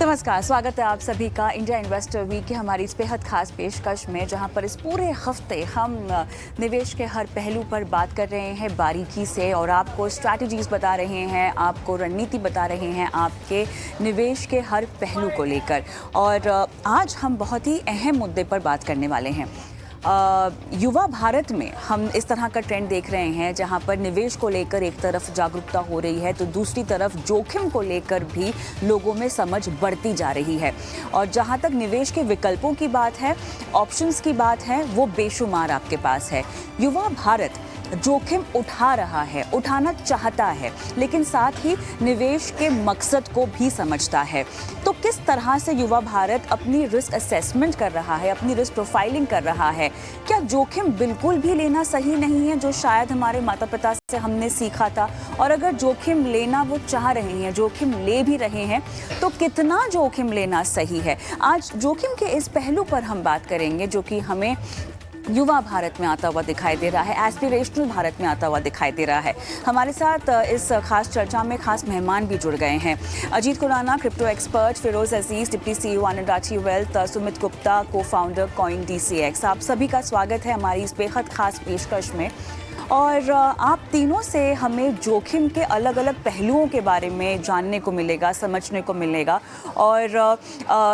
नमस्कार, स्वागत है आप सभी का इंडिया इन्वेस्टर वीक की हमारी इस बेहद खास पेशकश में, जहां पर इस पूरे हफ्ते हम निवेश के हर पहलू पर बात कर रहे हैं बारीकी से और आपको स्ट्रैटेजीज बता रहे हैं, आपको रणनीति बता रहे हैं आपके निवेश के हर पहलू को लेकर। और आज हम बहुत ही अहम मुद्दे पर बात करने वाले हैं। युवा भारत में हम इस तरह का ट्रेंड देख रहे हैं जहां पर निवेश को लेकर एक तरफ जागरूकता हो रही है तो दूसरी तरफ जोखिम को लेकर भी लोगों में समझ बढ़ती जा रही है। और जहां तक निवेश के विकल्पों की बात है, ऑप्शंस की बात है, वो बेशुमार आपके पास है। युवा भारत जोखिम उठा रहा है, उठाना चाहता है, लेकिन साथ ही निवेश के मकसद को भी समझता है। तो किस तरह से युवा भारत अपनी रिस्क असेसमेंट कर रहा है, अपनी रिस्क प्रोफाइलिंग कर रहा है? क्या जोखिम बिल्कुल भी लेना सही नहीं है, जो शायद हमारे माता पिता से हमने सीखा था? और अगर जोखिम लेना वो चाह रहे हैं, जोखिम ले भी रहे हैं, तो कितना जोखिम लेना सही है? आज जोखिम के इस पहलू पर हम बात करेंगे जो कि हमें युवा भारत में आता हुआ दिखाई दे रहा है, एस्पिरेशनल भारत में आता हुआ दिखाई दे रहा है। हमारे साथ इस खास चर्चा में खास मेहमान भी जुड़ गए हैं। अजीत खुराना, क्रिप्टो एक्सपर्ट, फिरोज अजीज, डिप्टी CEO आनंद राठी वेल्थ, सुमित गुप्ता, को फाउंडर कॉइन DCX। आप सभी का स्वागत है हमारी इस बेहद खास पेशकश में। और आप तीनों से हमें जोखिम के अलग अलग पहलुओं के बारे में जानने को मिलेगा, समझने को मिलेगा। और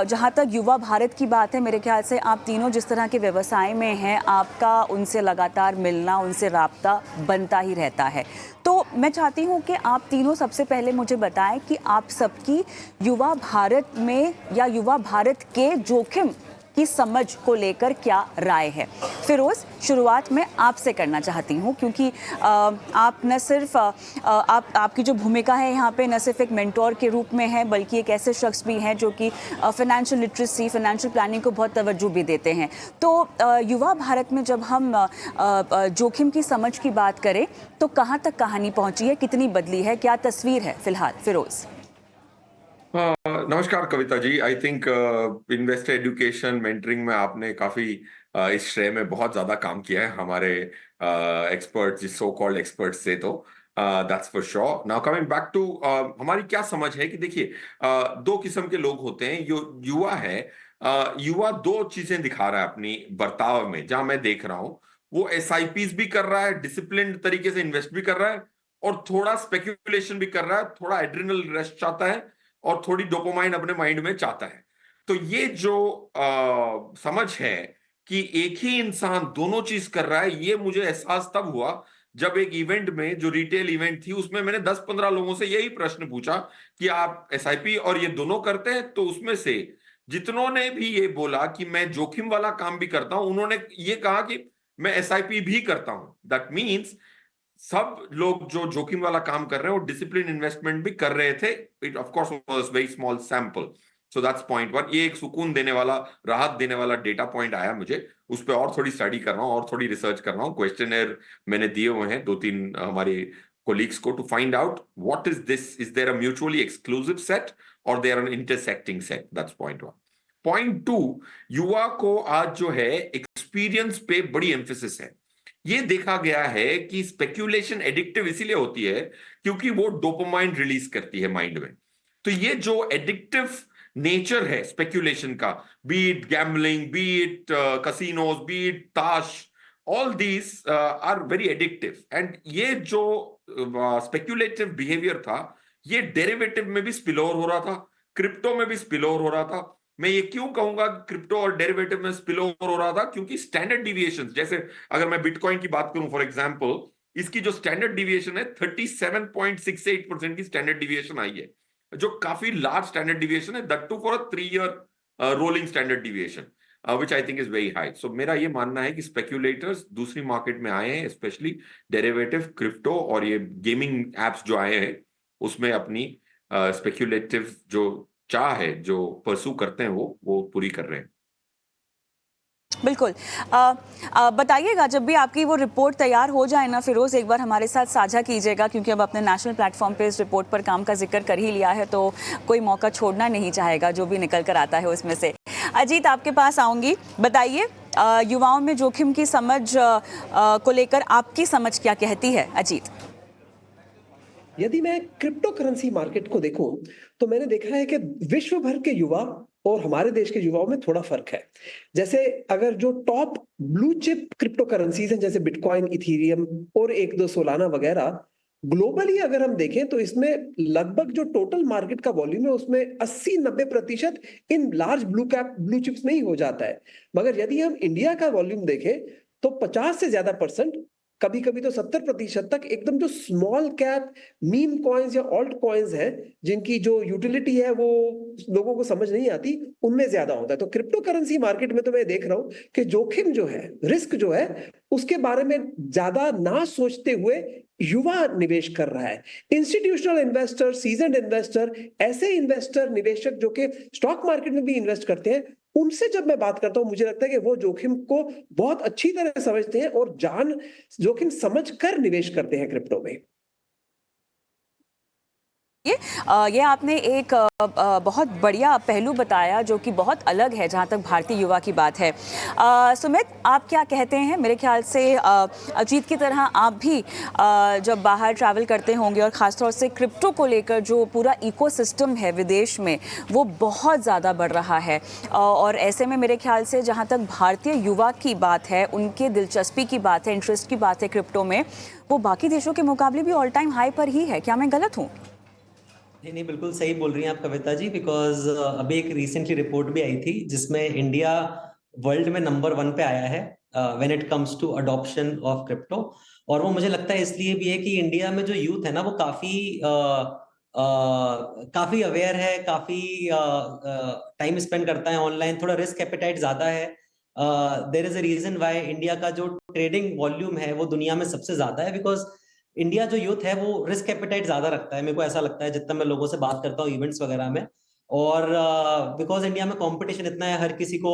जहाँ तक युवा भारत की बात है, मेरे ख्याल से आप तीनों जिस तरह के व्यवसाय में हैं, आपका उनसे लगातार मिलना, उनसे राब्ता बनता ही रहता है। तो मैं चाहती हूँ कि आप तीनों सबसे पहले मुझे बताएं कि आप सबकी युवा भारत में या युवा भारत के जोखिम की समझ को लेकर क्या राय है। फिरोज, शुरुआत में आपसे करना चाहती हूँ, क्योंकि आप न सिर्फ आपकी जो भूमिका है यहाँ पे न सिर्फ एक मेंटोर के रूप में है, बल्कि एक ऐसे शख्स भी हैं जो कि फाइनेंशियल लिटरेसी, फाइनेंशियल प्लानिंग को बहुत तवज्जो भी देते हैं। तो युवा भारत में जब हम जोखिम की समझ की बात करें तो कहाँ तक कहानी पहुँची है, कितनी बदली है, क्या तस्वीर है फिलहाल? फिरोज। नमस्कार Kavita ji. I think investor education mentoring में आपने काफी इस श्रेय में बहुत ज्यादा काम किया है हमारे एक्सपर्ट, जिस सो कॉल्ड एक्सपर्ट से। तो that's for sure. Now coming back to हमारी क्या समझ है कि देखिए, दो किस्म के लोग होते हैं। जो युवा है, युवा दो चीजें दिखा रहा है अपनी बर्ताव में। जहां मैं देख रहा हूं, वो SIPs भी कर रहा है, डिसिप्लिन तरीके से इन्वेस्ट भी कर रहा है, और थोड़ा स्पेक्यूलेशन भी कर रहा है, थोड़ा एड्रिनल रश चाहता है और थोड़ी डोपामाइन अपने माइंड में चाहता है। तो ये जो समझ है कि एक ही इंसान दोनों चीज कर रहा है, ये मुझे एहसास तब हुआ जब एक इवेंट में, जो रिटेल इवेंट थी, उसमें मैंने 10-15 लोगों से यही प्रश्न पूछा कि आप SIP और ये दोनों करते हैं? तो उसमें से जितनों ने भी ये बोला कि मैं जोखिम वाला काम भी करता हूं, उन्होंने ये कहा कि मैं SIP भी करता हूं। दैट मीन्स सब लोग जो जोखिम वाला काम कर रहे हैं वो डिसिप्लिन इन्वेस्टमेंट भी कर रहे थे। It of course was very small sample. So that's point one. ये एक सुकून देने वाला, राहत देने वाला डेटा पॉइंट आया मुझे। उस पर और थोड़ी स्टडी कर रहा हूँ और थोड़ी रिसर्च कर रहा हूँ। क्वेश्चनर मैंने दिए हुए हैं 2-3 हमारे कोलीग्स को, to find out what is this, is there a mutually exclusive set और there an intersecting set. That's point one. Point two, युवा को आज जो है एक्सपीरियंस पे बड़ी एम्फेसिस है। ये देखा गया है कि स्पेक्यूलेशन एडिक्टिव इसीलिए होती है क्योंकि वो डोपामाइन रिलीज करती है माइंड में। तो ये जो एडिक्टिव नेचर है स्पेक्यूलेशन का, be it gambling, be it casinos, be it ताश, all these are very addictive. And ये जो स्पेक्यूलेटिव बिहेवियर था, ये डेरिवेटिव में भी स्पिल ओवर हो रहा था, क्रिप्टो में भी स्पिल ओवर हो रहा था। मैं ये क्यों कहूंगा कि क्रिप्टो और डेरिवेटिव में स्पिल ओवर हो रहा था? क्योंकि स्टैंडर्ड डिविएशंस, जैसे अगर मैं बिटकॉइन की बात करूं फॉर एग्जांपल, इसकी जो स्टैंडर्ड डिविएशन है 37.68% की स्टैंडर्ड डिविएशन आई है, जो काफी लार्ज स्टैंडर्ड डिविएशन है, that two for a 3 year rolling standard deviation, which I think is very high. So मेरा ये मानना है कि स्पेक्यूलेटर्स दूसरी मार्केट में आए हैं, स्पेशली डेरिवेटिव, क्रिप्टो और ये गेमिंग एप्स जो आए हैं, उसमें अपनी स्पेक्यूलेटिव जो चाह है, जो परसू करते हैं, वो पूरी कर रहे हैं। बिल्कुल। बताइएगा जब भी आपकी वो रिपोर्ट तैयार हो जाए ना फिरोज, एक बार हमारे साथ साझा कीजिएगा, क्योंकि अब अपने नेशनल प्लेटफॉर्म पे इस रिपोर्ट पर काम का जिक्र कर ही लिया है तो कोई मौका छोड़ना नहीं चाहेगा जो भी निकल कर आता है उसमें से। अजीत, आपके पास आऊँगी। बताइए, युवाओं में जोखिम की समझ को लेकर आपकी समझ क्या कहती है? अजीत। यदि मैं क्रिप्टो करेंसी मार्केट को देखूं तो मैंने देखा है कि विश्व भर के युवा और हमारे देश के युवाओं में थोड़ा फर्क है। जैसे अगर जो top blue chip crypto currencies हैं जैसे बिटकॉइन, इथेरियम और एक दो सोलाना वगैरह, ग्लोबली अगर हम देखें तो इसमें लगभग जो टोटल मार्केट का वॉल्यूम है उसमें 80-90% इन लार्ज ब्लू चिप्स में ही हो जाता है। मगर यदि हम इंडिया का वॉल्यूम देखें तो 50 से ज्यादा परसेंट, कभी कभी तो 70% तक एकदम जो स्मॉल कैप मीम कॉइन्स या ऑल्ट कॉइन्स हैं जिनकी जो यूटिलिटी है वो लोगों को समझ नहीं आती, उनमें ज्यादा होता है। तो क्रिप्टो करेंसी मार्केट में तो मैं देख रहा हूं कि जोखिम जो है, रिस्क जो है, उसके बारे में ज्यादा ना सोचते हुए युवा निवेश कर रहा है। इंस्टीट्यूशनल इन्वेस्टर, सीजन्ड इन्वेस्टर, ऐसे इन्वेस्टर निवेशक जो कि स्टॉक मार्केट में भी इन्वेस्ट करते हैं, उनसे जब मैं बात करता हूं मुझे लगता है कि वो जोखिम को बहुत अच्छी तरह समझते हैं और जोखिम समझकर निवेश करते हैं क्रिप्टो में। ये आपने एक बहुत बढ़िया पहलू बताया जो कि बहुत अलग है जहाँ तक भारतीय युवा की बात है। सुमित, आप क्या कहते हैं? मेरे ख्याल से अजीत की तरह आप भी जब बाहर ट्रैवल करते होंगे और ख़ासतौर से क्रिप्टो को लेकर जो पूरा इकोसिस्टम है विदेश में वो बहुत ज़्यादा बढ़ रहा है, और ऐसे में मेरे ख्याल से जहाँ तक भारतीय युवा की बात है, उनके दिलचस्पी की बात है, इंटरेस्ट की बात है क्रिप्टो में, वो बाकी देशों के मुकाबले भी ऑल टाइम हाई पर ही है। क्या मैं गलत हूँ? नहीं नहीं, बिल्कुल सही बोल रही हैं आप कविता जी। बिकॉज अभी एक रिसेंटली रिपोर्ट भी आई थी जिसमें इंडिया वर्ल्ड में नंबर 1 पे आया है when it comes to adoption of crypto. और वो मुझे लगता है इसलिए भी है कि इंडिया में जो यूथ है ना वो काफी अवेयर है, काफी टाइम स्पेंड करता है ऑनलाइन, थोड़ा रिस्क एपेटाइट ज्यादा है। There is a reason why India का जो ट्रेडिंग वॉल्यूम है वो दुनिया में सबसे ज्यादा है। बिकॉज इंडिया जो यूथ है वो रिस्क एपेटाइट ज्यादा रखता है, मेरे को ऐसा लगता है जितना मैं लोगों से बात करता हूँ इवेंट्स वगैरह में। और बिकॉज इंडिया में कंपटीशन इतना है, हर किसी को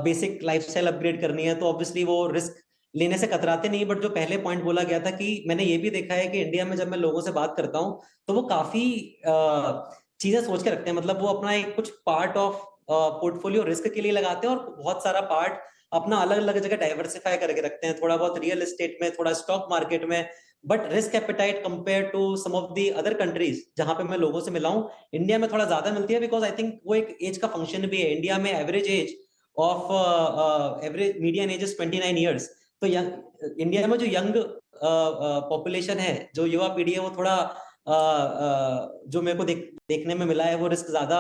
बेसिक लाइफस्टाइल अपग्रेड करनी है, तो ऑब्वियसली वो रिस्क लेने से कतराते नहीं। बट जो पहले पॉइंट बोला गया था कि मैंने ये भी देखा है कि इंडिया में जब मैं लोगों से बात करता हूँ तो वो काफी चीजें सोच के रखते हैं। मतलब वो अपना एक कुछ पार्ट ऑफ पोर्टफोलियो रिस्क के लिए लगाते हैं और बहुत सारा पार्ट अपना अलग अलग जगह डाइवर्सिफाई करके रखते हैं, थोड़ा बहुत रियल एस्टेट में, थोड़ा स्टॉक मार्केट में। But risk appetite compare to some of the other countries जहां पे मैं लोगों से मिला हूं, इंडिया में थोड़ा ज्यादा मिलती है। बिकॉज आई थिंक वो एक एज का फंक्शन भी है। इंडिया में average age of average median age is 29 years. तो इंडिया में जो यंग पॉपुलेशन है, जो युवा पीढ़ी है, वो थोड़ा जो मेरे को देखने में मिला है वो रिस्क ज्यादा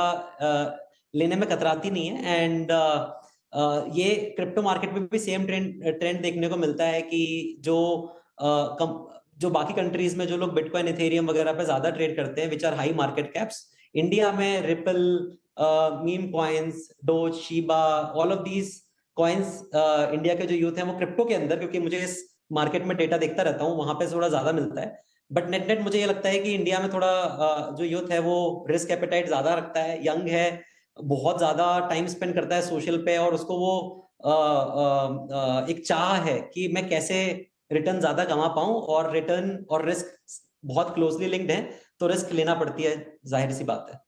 लेने में कतराती नहीं है। एंड ये क्रिप्टो मार्केट में भी सेम ट्रेंड देखने को मिलता है कि जो बाकी कंट्रीज में जो लोग बिटकॉइन, इथेरियम वगैरह पे ज्यादा ट्रेड करते हैं, which are high market caps, India में Ripple, meme coins, Doge, Shiba, all of these coins, India के जो यूथ है वो क्रिप्टो के अंदर, क्योंकि मुझे इस मार्केट में डेटा देखता रहता हूँ, वहां पे थोड़ा ज्यादा मिलता है। बट नेट नेट मुझे ये लगता है कि इंडिया में थोड़ा जो यूथ है वो रिस्क एपेटाइट ज्यादा रखता है, यंग है, बहुत ज्यादा टाइम स्पेंड करता है सोशल पे, और उसको वो एक चाह है कि मैं कैसे रिटर्न ज्यादा कमा पाऊं, और रिटर्न और रिस्क बहुत क्लोजली लिंक्ड है, तो रिस्क लेना पड़ती है, जाहिर सी बात है।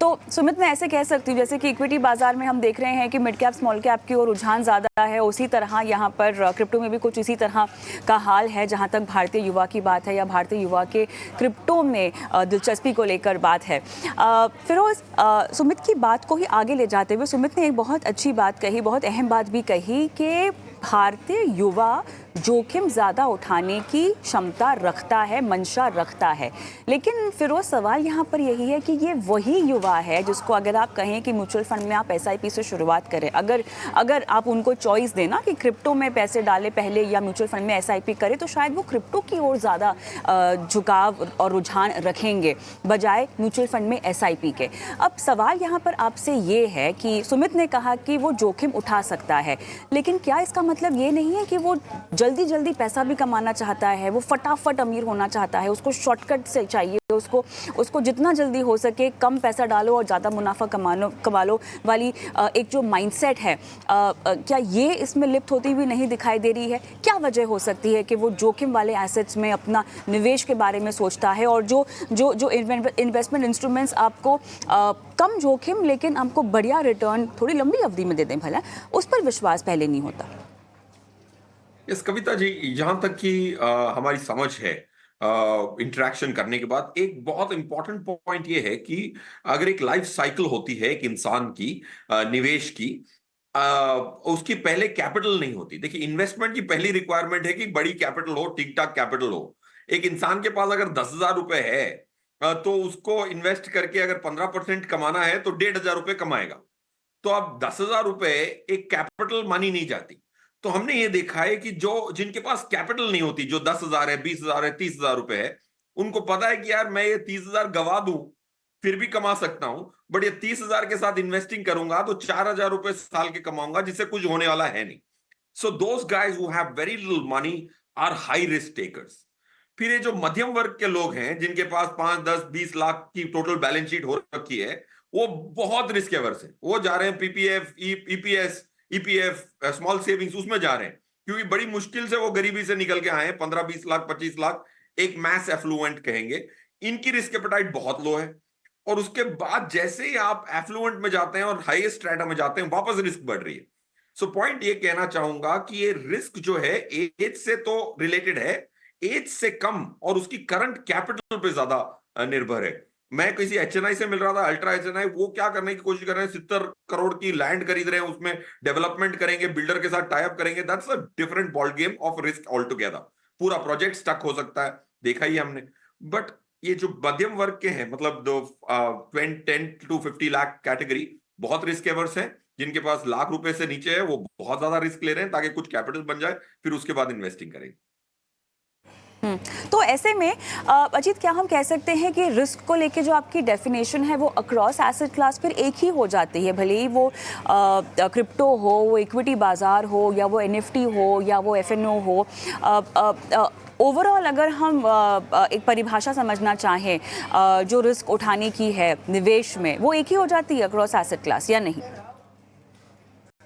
तो सुमित, मैं ऐसे कह सकती हूँ जैसे कि इक्विटी बाजार में हम देख रहे हैं कि मिड कैप स्मॉल कैप की ओर रुझान ज़्यादा है, उसी तरह यहाँ पर क्रिप्टो में भी कुछ इसी तरह का हाल है जहाँ तक भारतीय युवा की बात है या भारतीय युवा के क्रिप्टो में दिलचस्पी को लेकर बात है। फिरोज, सुमित की बात को ही आगे ले जाते हुए सुमित ने एक बहुत अच्छी बात कही, बहुत अहम बात भी कही कि भारतीय युवा जोखिम ज़्यादा उठाने की क्षमता रखता है, मंशा रखता है। लेकिन फिरोज, सवाल यहाँ पर यही है कि ये वही युवा है जिसको अगर आप कहें कि म्यूचुअल फंड में आप एसआईपी से शुरुआत करें, अगर आप उनको चॉइस देना कि क्रिप्टो में पैसे डालें पहले या म्यूचुअल फंड में एसआईपी करें, तो शायद वो क्रिप्टो की ओर ज़्यादा झुकाव और रुझान रखेंगे बजाय म्यूचुअल फंड में एसआईपी के। अब सवाल यहाँ पर आपसे ये है कि सुमित ने कहा कि वो जोखिम उठा सकता है, लेकिन क्या इसका मतलब ये नहीं है कि वो जल्दी जल्दी पैसा भी कमाना चाहता है, वो फटाफट अमीर होना चाहता है, उसको शॉर्टकट से चाहिए, उसको जितना जल्दी हो सके कम पैसा डालो और ज़्यादा मुनाफा कमा लो वाली एक जो माइंडसेट है, क्या ये इसमें लिप्त होती हुई नहीं दिखाई दे रही है? क्या वजह हो सकती है कि वो जोखिम वाले एसेट्स में अपना निवेश के बारे में सोचता है और जो इन्वेस्टमेंट इंस्ट्रूमेंट्स आपको कम जोखिम लेकिन आपको बढ़िया रिटर्न थोड़ी लंबी अवधि में दे दें भला, उस पर विश्वास पहले नहीं होता? यस कविता जी, जहां तक कि हमारी समझ है, इंटरेक्शन करने के बाद एक बहुत इंपॉर्टेंट पॉइंट ये है कि अगर एक लाइफ साइकिल होती है एक इंसान की निवेश की, उसकी पहले कैपिटल नहीं होती। देखिए, इन्वेस्टमेंट की पहली रिक्वायरमेंट है कि बड़ी कैपिटल हो, ठीक ठाक कैपिटल हो। एक इंसान के पास अगर 10,000 रुपए है तो उसको इन्वेस्ट करके अगर 15% कमाना है तो 1,500 रुपए कमाएगा। तो अब 10,000 रुपए एक कैपिटल मनी नहीं जाती। तो हमने ये देखा है कि जो जिनके पास कैपिटल नहीं होती, जो 10,000 है, 20,000 है, 30,000 रुपए है, उनको पता है कि यार मैं ये 30,000 गवा दूं फिर भी कमा सकता हूं, बट ये 30,000 के साथ इन्वेस्टिंग करूंगा तो 4,000 रुपए साल के कमाऊंगा, जिससे कुछ होने वाला है नहीं। So those guys who have very little money are high risk takers. फिर ये जो मध्यम वर्ग के लोग हैं जिनके पास 5, 10, 20 लाख की टोटल बैलेंस शीट हो रखी है, वो बहुत रिस्क एवर्स है। वो जा रहे हैं PPF, EPS, EPF, small savings, उसमें जा रहे हैं, क्योंकि बड़ी मुश्किल से वो गरीबी से निकल के आए हैं। 15, 20 लाख, 25 लाख, एक मैस एफ्लुएंट कहेंगे। इनकी रिस्क एपेटाइट बहुत लो है। और उसके बाद जैसे ही आप एफ्लुएंट में जाते हैं और हाईएस्ट स्ट्रेटा में जाते हैं, वापस रिस्क बढ़ रही है। सो पॉइंट ये कहना चाहूंगा कि ये रिस्क जो है एज से तो रिलेटेड है, एज से कम और उसकी करंट कैपिटल पे ज्यादा निर्भर है। मैं किसी एचएनआई से मिल रहा था, अल्ट्रा एचएनआई, वो क्या करने की कोशिश कर रहे हैं, 70 करोड़ की लैंड खरीद रहे हैं, उसमें डेवलपमेंट करेंगे, बिल्डर के साथ टाई अप करेंगे। That's a different ball game of risk all together. पूरा प्रोजेक्ट स्टक हो सकता है, देखा ही हमने। बट ये जो मध्यम वर्ग के हैं, मतलब 10 to 50 लाख कैटेगरी, बहुत रिस्क एवर्स हैं। जिनके पास लाख रुपए से नीचे है वो बहुत ज्यादा रिस्क ले रहे हैं ताकि कुछ कैपिटल बन जाए, फिर उसके बाद इन्वेस्टिंग करेंगे। तो ऐसे में अजीत, क्या हम कह सकते हैं कि रिस्क को लेके जो आपकी डेफिनेशन है वो अक्रॉस एसेट क्लास फिर एक ही हो जाती है, भले ही वो क्रिप्टो हो, वो इक्विटी बाजार हो, या वो एनएफटी हो, या वो एफएनओ हो। ओवरऑल अगर हम एक परिभाषा समझना चाहें जो रिस्क उठाने की है निवेश में, वो एक ही हो जाती है अक्रॉस एसेट क्लास या नहीं?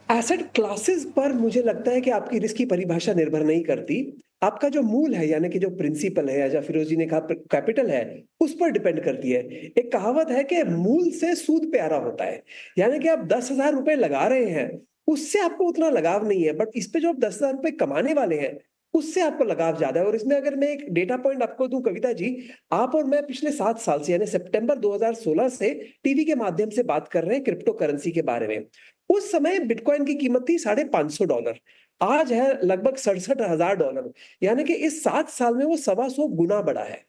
एसेट क्लासेस पर मुझे लगता है कि आपकी रिस्क की परिभाषा निर्भर नहीं करती। आपका जो मूल है, यानी कि जो प्रिंसिपल है, या जो फिरोज जी ने कहा कैपिटल है, उस पर डिपेंड करती है। एक कहावत है कि मूल से सूद प्यारा होता है। यानी कि आप 10,000 रुपए लगा रहे हैं, उससे आपको उतना लगाव नहीं है, बट इस पे जो आप 10,000 रुपए कमाने वाले हैं उससे आपको लगाव ज्यादा है। और इसमें अगर मैं एक डेटा पॉइंट आपको दूं कविता जी, आप और मैं पिछले 7 साल से, यानी सितंबर 2016 से टीवी के माध्यम से बात कर रहे हैं क्रिप्टो करेंसी के बारे में। उस समय बिटकॉइन की कीमत थी $550, आज है लगभग $67,000। यानी कि इस 7 साल में वो 125 गुना बढ़ा है।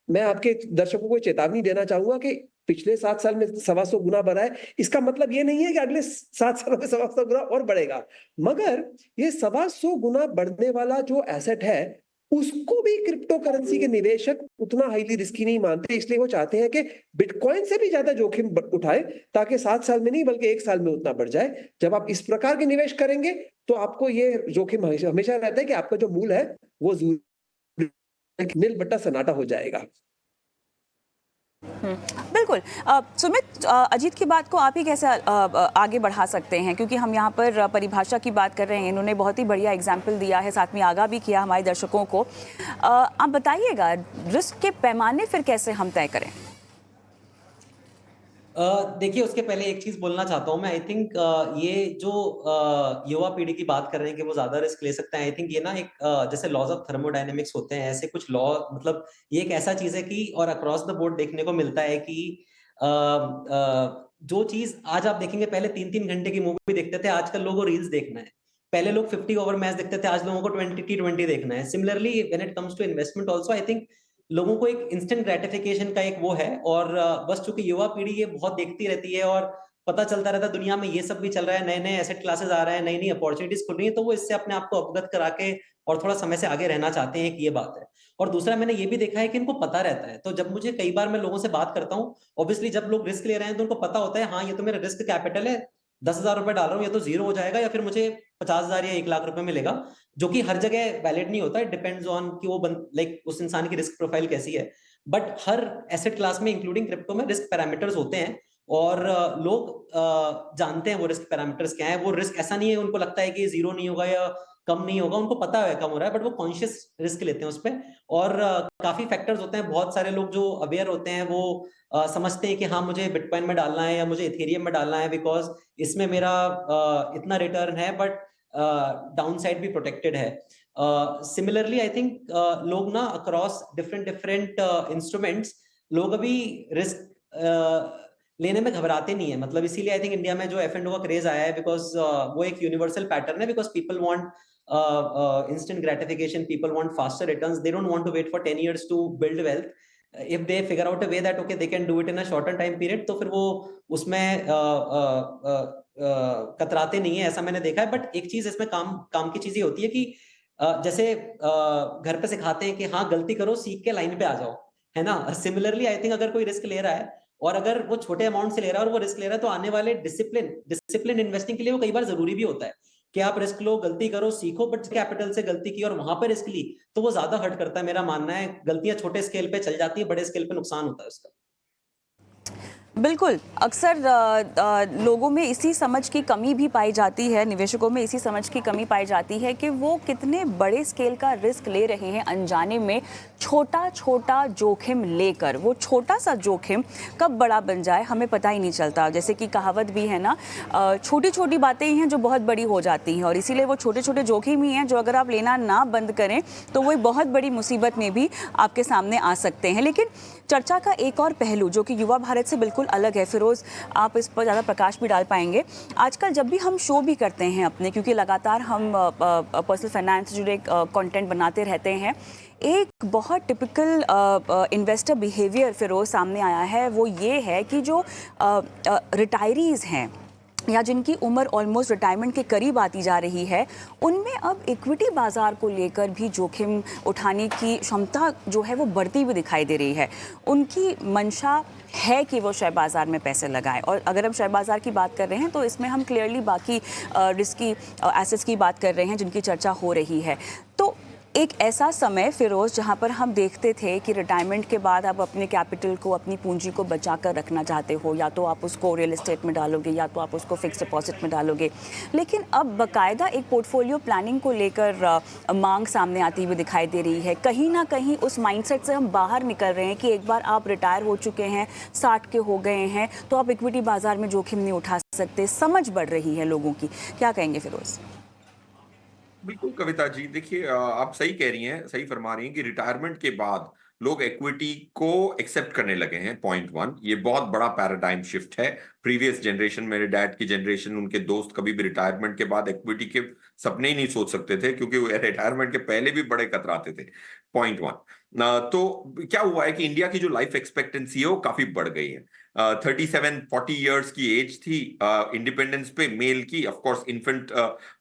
मैं आपके दर्शकों को चेतावनी देना चाहूंगा कि पिछले 7 साल में 125 गुना बढ़ा है, इसका मतलब ये नहीं है कि अगले 7 सालों में 125 गुना और बढ़ेगा। मगर ये 125 गुना बढ़ने वाला जो एसेट है, उसको भी क्रिप्टो करेंसी के निवेशक उतना हाईली रिस्की नहीं मानते। इसलिए वो चाहते हैं कि बिटकॉइन से भी ज्यादा जोखिम उठाए, ताकि 7 साल में नहीं बल्कि 1 साल में उतना बढ़ जाए। जब आप इस प्रकार के निवेश करेंगे तो आपको ये जोखिम हमेशा रहता है कि आपका जो मूल है वो मिल बट्टा सन्नाटा हो जाएगा। बिल्कुल। सुमित, अजीत की बात को आप ही कैसे आगे बढ़ा सकते हैं, क्योंकि हम यहाँ पर परिभाषा की बात कर रहे हैं, इन्होंने बहुत ही बढ़िया एग्जाम्पल दिया है, साथ में आगाह भी किया हमारे दर्शकों को। आप बताइएगा रिस्क के पैमाने फिर कैसे हम तय करें? देखिए, उसके पहले एक चीज बोलना चाहता हूं मैं। आई थिंक ये जो युवा पीढ़ी की बात कर रहे हैं कि वो ज्यादा रिस्क ले सकते हैं, आई थिंक ये ना एक जैसे लॉज ऑफ थर्मोडायनेमिक्स होते हैं, ऐसे कुछ लॉ, मतलब ये एक ऐसा चीज है कि, और अक्रॉस द बोर्ड देखने को मिलता है कि जो चीज आज आप देखेंगे, पहले 3-3 घंटे की मूवी देखते थे, आजकल लोगों को रील्स देखना है। पहले लोग 50 ओवर मैच देखते थे, आज लोगों को 20T20 देखना है। Similarly when it comes to investment also, I think लोगों को एक इंस्टेंट ग्रेटिफिकेशन का एक वो है। और बस चूंकि युवा पीढ़ी ये बहुत देखती रहती है और पता चलता रहता है दुनिया में ये सब भी चल रहा है, नए नए एसेट क्लासेस आ रहे हैं, नई नई अपॉर्चुनिटीज खुल रही है, तो वो इससे अपने आप को अवगत करा के और थोड़ा समय से आगे रहना चाहते हैं कि ये बात है। और दूसरा, मैंने ये भी देखा है कि इनको पता रहता है। तो जब मुझे कई बार मैं लोगों से बात करता हूँ, ऑब्वियसली जब लोग रिस्क ले रहे हैं तो उनको पता होता है, हाँ ये तो मेरा रिस्क कैपिटल है, 10,000 रुपए डाल रहा हूँ, ये तो जीरो हो जाएगा या फिर मुझे 50,000 या 1 लाख रुपए मिलेगा, जो कि हर जगह वैलिड नहीं होता है। डिपेंड्स ऑन कि वो लाइक उस इंसान की रिस्क प्रोफाइल कैसी है। बट हर एसेट क्लास में इंक्लूडिंग क्रिप्टो में रिस्क पैरामीटर्स होते हैं, और लोग जानते हैं वो रिस्क पैरामीटर्स क्या है। वो रिस्क ऐसा नहीं है उनको लगता है कि जीरो नहीं होगा या कम नहीं होगा, उनको पता है कम हो रहा है, बट वो कॉन्शियस रिस्क लेते हैं उस पर। और काफी फैक्टर्स होते हैं। बहुत सारे लोग जो अवेयर होते हैं वो समझते हैं कि हाँ मुझे बिटकॉइन में डालना है या मुझे इथेरियम में डालना है, बिकॉज इसमें मेरा इतना रिटर्न है, बट डाउन साइड भी प्रोटेक्टेड है। सिमिलरली आई थिंक लोग ना अक्रॉस डिफरेंट इंस्ट्रूमेंट्स लोग अभी रिस्क लेने में घबराते नहीं है, मतलब इसीलिए आई थिंक इंडिया में जो एफ एंड ओ का क्रेज आया है, बिकॉज वो एक यूनिवर्सल पैटर्न है, because people want instant gratification, people want faster returns, they don't want to wait for 10 years to build wealth. If they figure out a way that okay they can do it in a shorter time period, तो फिर वो उसमें कतराते नहीं है, ऐसा मैंने देखा है। बट एक चीज इसमें काम की चीज ये होती है कि जैसे घर पे सिखाते हैं कि हाँ गलती करो, सीख के लाइन पे आ जाओ, है ना। सिमिलरली आई थिंक अगर कोई रिस्क ले रहा है और अगर वो छोटे अमाउंट से ले रहा है और वो रिस्क ले रहा है, तो आने वाले डिसिप्लिन इन्वेस्टिंग के लिए वो कई बार जरूरी भी होता है कि आप रिस्क लो, गलती करो, सीखो। बट कैपिटल से गलती की और वहां पे रिस्क ली तो वो ज्यादा हर्ट करता है, मेरा मानना है। गलतियां छोटे स्केल पे चल जाती है, बड़े स्केल पे नुकसान होता है उसका। बिल्कुल, अक्सर लोगों में इसी समझ की कमी भी पाई जाती है, निवेशकों में इसी समझ की कमी पाई जाती है कि वो कितने बड़े स्केल का रिस्क ले रहे हैं अनजाने में, छोटा छोटा जोखिम लेकर। वो छोटा सा जोखिम कब बड़ा बन जाए हमें पता ही नहीं चलता। जैसे कि कहावत भी है ना, छोटी छोटी बातें ही हैं जो बहुत बड़ी हो जाती हैं, और इसीलिए वो छोटे छोटे जोखिम ही हैं जो अगर आप लेना ना बंद करें तो वो बहुत बड़ी मुसीबत में भी आपके सामने आ सकते हैं। लेकिन चर्चा का एक और पहलू जो कि युवा भारत से बिल्कुल अलग है, फिरोज आप इस पर ज़्यादा प्रकाश भी डाल पाएंगे। आजकल जब भी हम शो भी करते हैं अपने, क्योंकि लगातार हम पर्सनल फाइनेंस से जुड़े कंटेंट बनाते रहते हैं, एक बहुत टिपिकल इन्वेस्टर बिहेवियर फिरोज सामने आया है। वो ये है कि जो रिटायरीज़ हैं या जिनकी उम्र ऑलमोस्ट रिटायरमेंट के करीब आती जा रही है, उनमें अब इक्विटी बाज़ार को लेकर भी जोखिम उठाने की क्षमता जो है वो बढ़ती हुई दिखाई दे रही है। उनकी मंशा है कि वो शेयर बाज़ार में पैसे लगाएं, और अगर हम शेयर बाज़ार की बात कर रहे हैं तो इसमें हम क्लियरली बाकी रिस्की एसेट्स की बात कर रहे हैं जिनकी चर्चा हो रही है। तो एक ऐसा समय फिरोज जहां पर हम देखते थे कि रिटायरमेंट के बाद आप अपने कैपिटल को, अपनी पूंजी को बचा कर रखना चाहते हो, या तो आप उसको रियल एस्टेट में डालोगे या तो आप उसको फिक्स डिपॉजिट में डालोगे। लेकिन अब बाकायदा एक पोर्टफोलियो प्लानिंग को लेकर मांग सामने आती हुई दिखाई दे रही है। कहीं ना कहीं उस माइंडसेट से हम बाहर निकल रहे हैं कि एक बार आप रिटायर हो चुके हैं, 60 के हो गए हैं, तो आप इक्विटी बाजार में जोखिम नहीं उठा सकते। समझ बढ़ रही है लोगों की, क्या कहेंगे फिरोज? बिल्कुल कविता जी, देखिए आप सही कह रही हैं, सही फरमा रही हैं कि रिटायरमेंट के बाद लोग इक्विटी को एक्सेप्ट करने लगे हैं। पॉइंट वन, ये बहुत बड़ा पैराडाइम शिफ्ट है। प्रीवियस जनरेशन, मेरे डैड की जनरेशन, उनके दोस्त कभी भी रिटायरमेंट के बाद इक्विटी के सपने ही नहीं सोच सकते थे, क्योंकि वो रिटायरमेंट के पहले भी बड़े कतराते थे। Point one. तो क्या हुआ है कि इंडिया की जो लाइफ एक्सपेक्टेंसी है वो काफी बढ़ गई है। 37-40 ईयर्स की एज थी इंडिपेंडेंस पे मेल की। ऑफ कोर्स इन्फेंट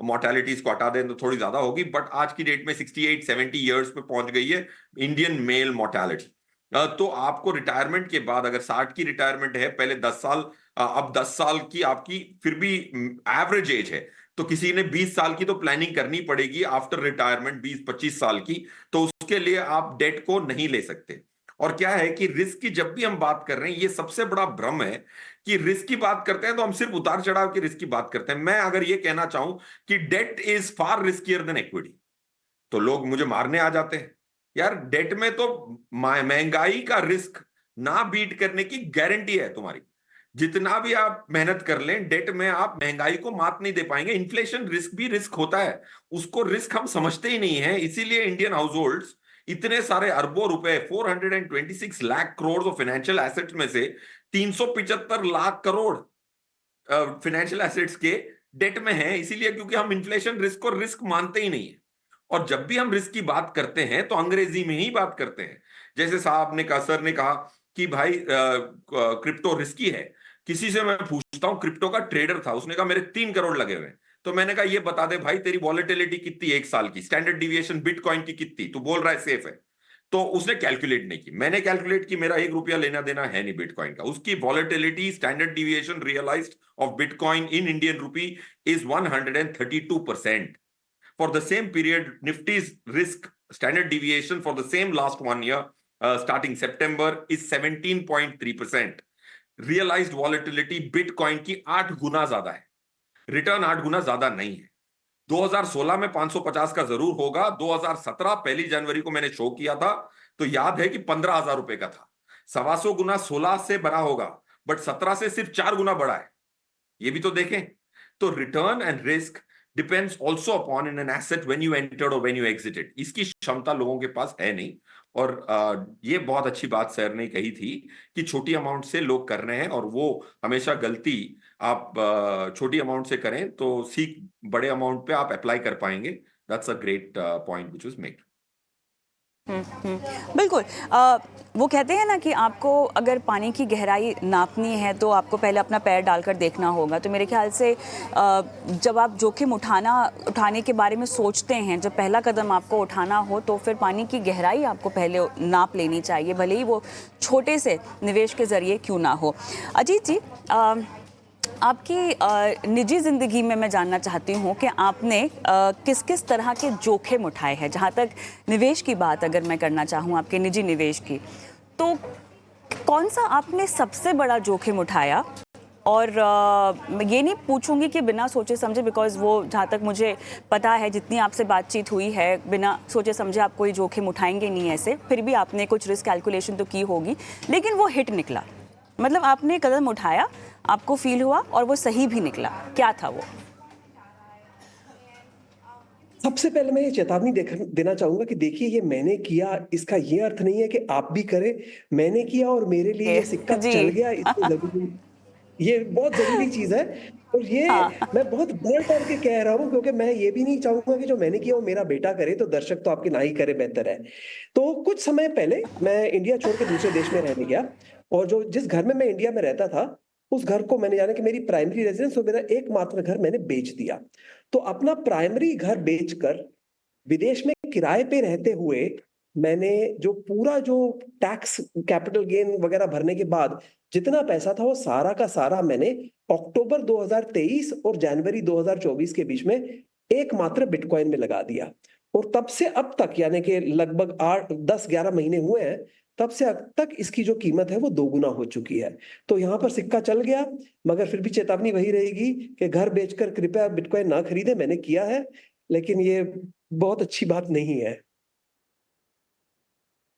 मोर्टेलिटीज को हटा दें तो थोड़ी ज्यादा होगी, बट आज की डेट में 68-70 ईयर्स पे पहुंच गई है इंडियन मेल मोर्टेलिटी। तो आपको रिटायरमेंट के बाद अगर 60 की रिटायरमेंट है, पहले 10 साल, अब 10 साल की आपकी फिर भी एवरेज एज है, तो किसी ने 20 साल की तो प्लानिंग करनी पड़ेगी आफ्टर रिटायरमेंट, 20-25 साल की। तो उसके लिए आप डेट को नहीं ले सकते। और क्या है कि रिस्क की जब भी हम बात कर रहे हैं, ये सबसे बड़ा भ्रम है कि रिस्क की बात करते हैं तो हम सिर्फ उतार चढ़ाव की रिस्क की बात करते हैं। मैं अगर ये कहना चाहूं कि debt is far riskier than equity, तो लोग मुझे मारने आ जाते हैं। यार डेट में तो महंगाई का रिस्क ना बीट करने की गारंटी है तुम्हारी। जितना भी आप मेहनत कर लें, डेट में आप महंगाई को मात नहीं दे पाएंगे। इन्फ्लेशन रिस्क भी रिस्क होता है, उसको रिस्क हम समझते ही नहीं है। इसीलिए इंडियन हाउस होल्ड्स इतने सारे अरबों रुपए, 426 lakh crore of financial assets में से 375 लाख करोड़ फाइनेंशियल एसेट्स के डेट में है। इसीलिए क्योंकि हम इन्फ्लेशन रिस्क को रिस्क मानते ही नहीं है। और जब भी हम रिस्क की बात करते हैं तो अंग्रेजी में ही बात करते हैं। जैसे साहब ने कहा, सर ने कहा कि भाई क्रिप्टो रिस्की है। किसी से मैं पूछता हूं, क्रिप्टो का ट्रेडर था, उसने कहा मेरे 3 करोड़ लगे हुए हैं। तो मैंने कहा ये बता दे भाई, तेरी वॉलेटिलिटी कितनी 1 साल की, स्टैंडर्ड डिविएशन बिटकॉइन की कितनी, तू बोल रहा है सेफ है। तो उसने कैलकुलेट नहीं की, मैंने कैलकुलेट की, मेरा 1 रुपया लेना देना है नहीं बिटकॉइन का। उसकी volatility, standard deviation realized of bitcoin in Indian rupee is 132%. For the same period, Nifty's risk standard deviation for the same last 1 year, starting September, is 17.3%. Realized volatility Bitcoin की 8 गुना ज्यादा है, रिटर्न 8 गुना ज्यादा नहीं है। 2016 में 550 का जरूर होगा। 2017 पहली जनवरी को मैंने शो किया था तो याद है कि 15,000 रुपए का था। 125 गुना 16 से बड़ा होगा, बट 17 से सिर्फ 4 गुना बड़ा है। ये भी तो देखें। तो return and risk depends also upon in an asset when you entered और व्हेन यू एग्जिटेड। इसकी क्षमता लोगों के पास है नहीं। और ये बहुत अच्छी बात सर ने कही थी कि छोटी अमाउंट से लोग कर रहे हैं, और वो हमेशा गलती, आप छोटी अमाउंट से करें तो सीख बड़े अमाउंट पे आप अप्लाई कर पाएंगे। That's a great point which was made. बिल्कुल। वो कहते हैं ना कि आपको अगर पानी की गहराई नापनी है तो आपको पहले अपना पैर डालकर देखना होगा। तो मेरे ख्याल से जब आप जोखिम उठाने के बारे में सोचते हैं, जब पहला कदम आपको उठाना हो, तो फिर पानी की गहराई आपको पहले नाप लेनी चाहिए, भले ही वो छोटे से निवेश के ज़रिए क्यों ना हो। अजीत जी, आपकी निजी ज़िंदगी में मैं जानना चाहती हूँ कि आपने किस किस तरह के जोखिम उठाए हैं। जहाँ तक निवेश की बात अगर मैं करना चाहूँ, आपके निजी निवेश की, तो कौन सा आपने सबसे बड़ा जोखिम उठाया? और ये नहीं पूछूंगी कि बिना सोचे समझे, बिकॉज वो जहाँ तक मुझे पता है, जितनी आपसे बातचीत हुई है, बिना सोचे समझे आप कोई जोखिम उठाएंगे नहीं ऐसे। फिर भी आपने कुछ रिस्क कैलकुलेशन तो की होगी, लेकिन वो हिट निकला, मतलब आपने कदम उठाया, आपको फील हुआ और वो सही भी निकला। क्या था वो? सबसे पहले मैं ये चेतावनी देना चाहूंगा कि देखिए, ये मैंने किया, इसका ये अर्थ नहीं है कि आप भी करें। मैंने किया और मेरे लिए ये सिक्का जी। चल गया, इससे जरूरी, ये बहुत जरूरी चीज है। और ये मैं बहुत डर डर के कह रहा हूँ, क्योंकि मैं ये भी नहीं चाहूंगा कि जो मैंने किया वो मेरा बेटा करे, तो दर्शक तो आपके ना ही करे, बेहतर है। तो कुछ समय पहले मैं इंडिया छोड़ के दूसरे देश में रहने गया, और जो जिस घर में मैं इंडिया में रहता था, उस घर को मैंने, जाने कि मेरी प्राइमरी रेजिडेंस और मेरा एकमात्र घर, मैंने बेच दिया। तो अपना प्राइमरी घर बेचकर विदेश में किराए पे रहते हुए मैंने जो टैक्स, कैपिटल गेन वगैरह भरने के बाद जितना पैसा था, वो सारा का सारा मैंने अक्टूबर 2023 और जनवरी 2024 के बीच में एकमात्र बिटकॉइन में लगा दिया। और तब से अब तक, यानी कि लगभग 8-10-11 महीने हुए हैं, तब से अब तक इसकी जो कीमत है वो दोगुना हो चुकी है। तो यहाँ पर सिक्का चल गया, मगर फिर भी चेतावनी वही रहेगी कि घर बेचकर कृपया बिटकॉइन ना खरीदे। मैंने किया है, लेकिन ये बहुत अच्छी बात नहीं है।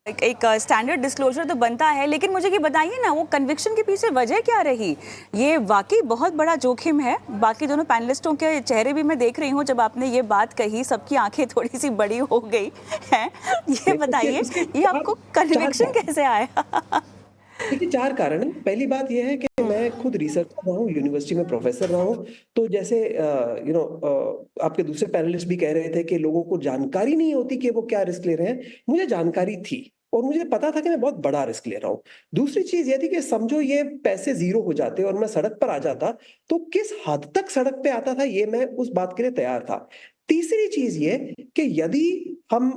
एक स्टैंडर्ड डिस्क्लोजर तो बनता है, लेकिन मुझे ये बताइए ना, वो कन्विक्शन के पीछे वजह क्या रही? ये वाकई बहुत बड़ा जोखिम है। बाकी दोनों पैनलिस्टों के चेहरे भी मैं देख रही हूँ, जब आपने ये बात कही सबकी आंखें थोड़ी सी बड़ी हो गई हैं। ये बताइए, ये आपको कन्विक्शन कैसे आया? देखिए, 4 कारण हैं। पहली बात यह है कि मैं खुद रिसर्चर रहा हूँ, यूनिवर्सिटी में प्रोफेसर रहा हूँ। तो जैसे आपके दूसरे पैनलिस्ट भी कह रहे थे कि लोगों को जानकारी नहीं होती कि वो क्या रिस्क ले रहे हैं। मुझे जानकारी थी और मुझे पता था कि मैं बहुत बड़ा रिस्क ले रहा हूँ। दूसरी चीज ये थी कि समझो ये पैसे जीरो हो जाते और मैं सड़क पर आ जाता, तो किस हद तक सड़क पे आता था, ये मैं उस बात के लिए तैयार था। तीसरी चीज ये कि यदि हम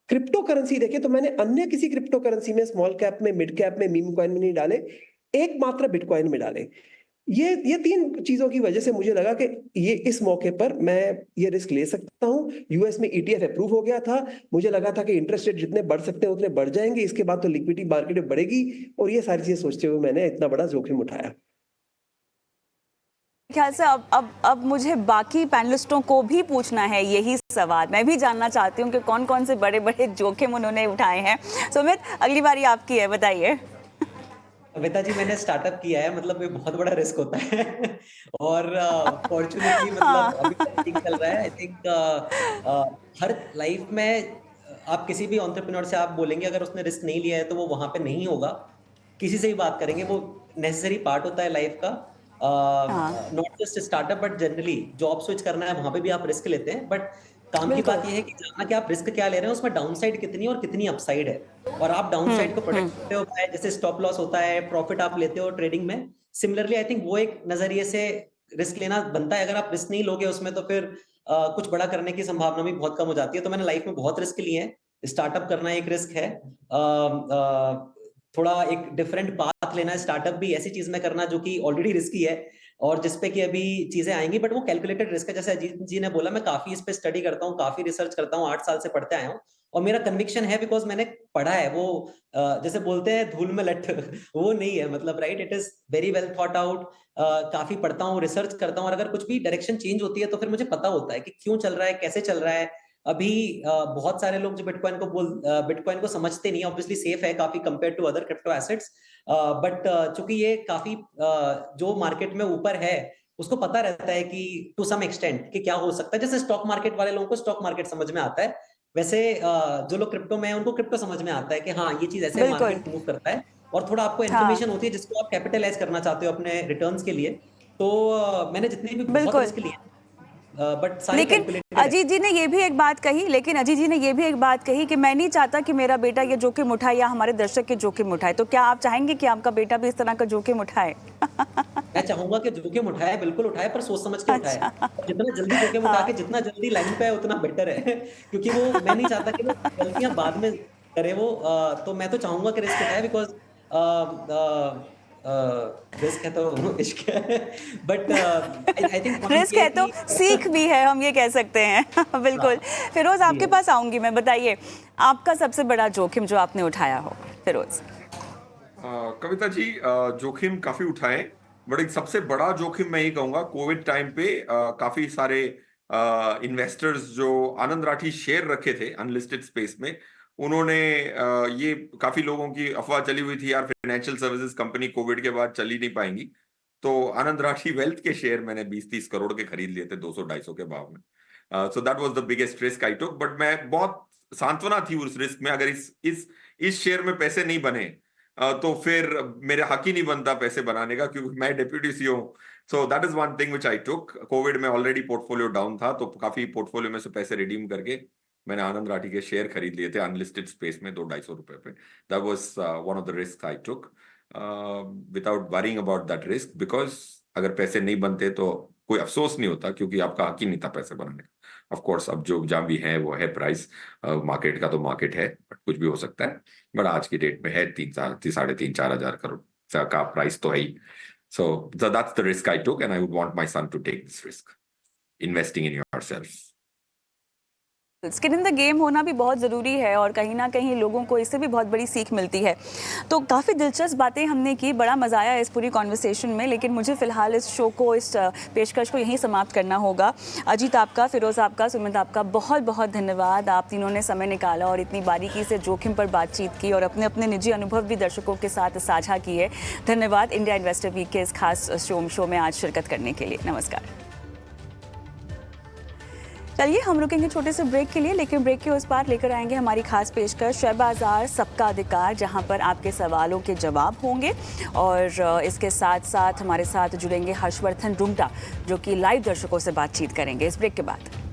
क्रिप्टो करेंसी देखें, तो मैंने अन्य किसी क्रिप्टो करेंसी में, स्मॉल कैप में, मिड कैप में, मीम कॉइन में नहीं डाले, एकमात्र बिटकॉइन में डाले। ये 3 चीजों की वजह से मुझे लगा कि ये इस मौके पर मैं ये रिस्क ले सकता हूं। यूएस में ईटीएफ अप्रूव हो गया था, मुझे लगा था कि इंटरेस्ट रेट जितने बढ़ सकते हैं उतने बढ़ जाएंगे, इसके बाद तो लिक्विडिटी मार्केट में बढ़ेगी, और ये सारी चीजें सोचते हुए मैंने इतना बड़ा जोखिम उठाया। ख्याल से अब मुझे बाकी पैनलिस्टों को भी पूछना है यही सवाल। मैं भी जानना चाहती हूँ कि कौन कौन से बड़े बड़े जोखिम उन्होंने उठाए हैं। सुमित, अगली बारी आपकी है, बताइए। कविता जी, मैंने स्टार्टअप किया है, मतलब ये बहुत बड़ा रिस्क होता है। और फॉर्चुनेटली मतलब अभी तक ठीक चल रहा है। आई थिंक हर लाइफ में आप किसी भी एंटरप्रेन्योर से आप बोलेंगे, अगर उसने रिस्क नहीं लिया है तो वो वहां पे नहीं होगा। किसी से ही बात करेंगे, वो नेसेसरी पार्ट होता है लाइफ का। हाँ, not just startup but generally job switch करना है, वहां पे भी आप रिस्क लेते हैं। बट काम की बात यह है कि जानना कि आप रिस्क क्या ले रहे हैं, उसमें डाउनसाइड कितनी और कितनी अपसाइड है, और आप डाउनसाइड को प्रोटेक्ट करते हो बाय, जैसे स्टॉप लॉस होता है, प्रॉफिट आप लेते हो ट्रेडिंग में। सिमिलरली आई थिंक वो एक नजरिए से रिस्क लेना बनता है। अगर आप रिस्क नहीं लोगे उसमें, तो फिर कुछ बड़ा करने की संभावना भी बहुत कम हो जाती है। तो मैंने लाइफ में बहुत रिस्क लिए हैं। स्टार्टअप करना एक रिस्क है, थोड़ा एक डिफरेंट पाथ लेना, स्टार्टअप भी ऐसी चीज में करना जो कि ऑलरेडी रिस्की है और जिसपे कि अभी चीजें आएंगी, बट वो कैलकुलेटेड रिस्क है। जैसे अजीत जी ने बोला, मैं काफी इस पे स्टडी करता हूँ, काफी रिसर्च करता हूँ, 8 साल से पढ़ते आया हूँ, और मेरा कन्विक्शन है बिकॉज मैंने पढ़ा है। वो जैसे बोलते हैं धूल में लट वो नहीं है, मतलब right, it is very well thought out. काफी पढ़ता हूँ, रिसर्च करता हूँ, और अगर कुछ भी डायरेक्शन चेंज होती है तो फिर मुझे पता होता है कि क्यों चल रहा है, कैसे चल रहा है। अभी बहुत सारे लोग जो बिटकॉइन को समझते नहीं, ऑब्वियसली सेफ है काफी compare to other crypto assets, but चूंकि ये काफी जो मार्केट में ऊपर है, उसको पता रहता है कि टू सम एक्सटेंट कि क्या हो सकता है। जैसे स्टॉक मार्केट वाले लोगों को स्टॉक मार्केट समझ में आता है, वैसे जो लोग क्रिप्टो में है उनको क्रिप्टो समझ में आता है कि हाँ ये चीज ऐसे बिल्कुल। मार्केट मूव करता है, और थोड़ा आपको हाँ इन्फॉर्मेशन होती है जिसको आप कैपिटलाइज करना चाहते हो अपने रिटर्न्स के लिए। तो मैंने जितनी भी बहुत बिल्कुल। रिस्क लिए, बट सारे लेकिन कैलकुलेटेड है। अजीत जी ने ये भी एक बात कही, कि मैं नहीं चाहता कि मेरा बेटा ये जोखिम उठाए या हमारे दर्शक ये जोखिम उठाए। तो क्या आप चाहेंगे कि आपका बेटा भी इस तरह का जोखिम उठाए? मैं चाहूंगा कि जोखिम उठाए, बिल्कुल उठाए, पर सोच समझ के उठाए। अच्छा। और जितना जल्दी जोखिम उठा के जितना जल्दी लाइन पे है उतना बेटर है क्योंकि वो मैं नहीं चाहता कि वो गलतियां बाद में करे वो। तो मैं तो चाहूंगा कि रिस्क उठाए, बिकॉज रिस्क है तो इश्क है। But I think point risk ये है तो कि सीख भी है, हम ये कह सकते हैं। बिल्कुल। फिरोज, आपके पास आऊंगी मैं, बताइए आपका सबसे बड़ा जोखिम जो आपने उठाया हो। फिरोज। कविता जी, जोखिम काफी उठाए, बट एक सबसे बड़ा जोखिम मैं ये कहूंगा, कोविड टाइम पे काफी सारे इन्वेस्टर्स जो आनंद राठी शेयर रखे थे अनलिस्टेड स्पेस में, उन्होंने ये काफी लोगों की अफवाह चली हुई थी यार फाइनेंशियल सर्विसेज कंपनी कोविड के बाद चली नहीं पाएंगी, तो आनंद राठी वेल्थ के शेयर मैंने 20-30 करोड़ के खरीद लिए थे 200-250 के भाव में। So that was the biggest risk I took, but मैं बहुत सांत्वना थी उस रिस्क में। अगर इस शेयर में पैसे नहीं बने तो फिर मेरे हक ही नहीं बनता पैसे बनाने का, क्योंकि मैं डेप्यूटी सीईओ हूं। So that is one thing which I took. Covid में ऑलरेडी पोर्टफोलियो डाउन था, तो काफी पोर्टफोलियो में से पैसे रिडीम करके मैंने आनंद राठी के शेयर खरीद लिए थे अनलिस्टेड स्पेस में 200-250 रुपए पे। That was one of the risk I took without worrying about that risk, because अगर पैसे नहीं बनते तो कोई अफसोस नहीं होता, क्योंकि आपका हक ही नहीं था पैसे बनाने का। ऑफ कोर्स अब जो जहां भी है वो है प्राइस, मार्केट का तो मार्केट है, बट कुछ भी हो सकता है। बट आज की डेट में है 3-4 का प्राइस तो है ही। So that's the risk I took, and I would want my son to take this risk, investing in yourself. Skin in the game होना भी बहुत ज़रूरी है, और कहीं ना कहीं लोगों को इससे भी बहुत बड़ी सीख मिलती है। तो काफ़ी दिलचस्प बातें हमने की, बड़ा मज़ा आया इस पूरी कॉन्वर्सेशन में, लेकिन मुझे फ़िलहाल इस शो को, इस पेशकश को यहीं समाप्त करना होगा। अजीत आपका, फिरोज़ आपका, सुमित आपका बहुत बहुत धन्यवाद। आप तीनों ने समय निकाला और इतनी बारीकी से जोखिम पर बातचीत की और अपने अपने निजी अनुभव भी दर्शकों के साथ साझा किए। धन्यवाद इंडिया इन्वेस्टर वीक के इस खास शो में आज शिरकत करने के लिए। नमस्कार। चलिए हम रुकेंगे छोटे से ब्रेक के लिए, लेकिन ब्रेक के उस पार लेकर आएंगे हमारी खास पेशकश शेयर बाजार सबका अधिकार, जहां पर आपके सवालों के जवाब होंगे। और इसके साथ साथ हमारे साथ जुड़ेंगे हर्षवर्धन रुंगटा, जो कि लाइव दर्शकों से बातचीत करेंगे इस ब्रेक के बाद।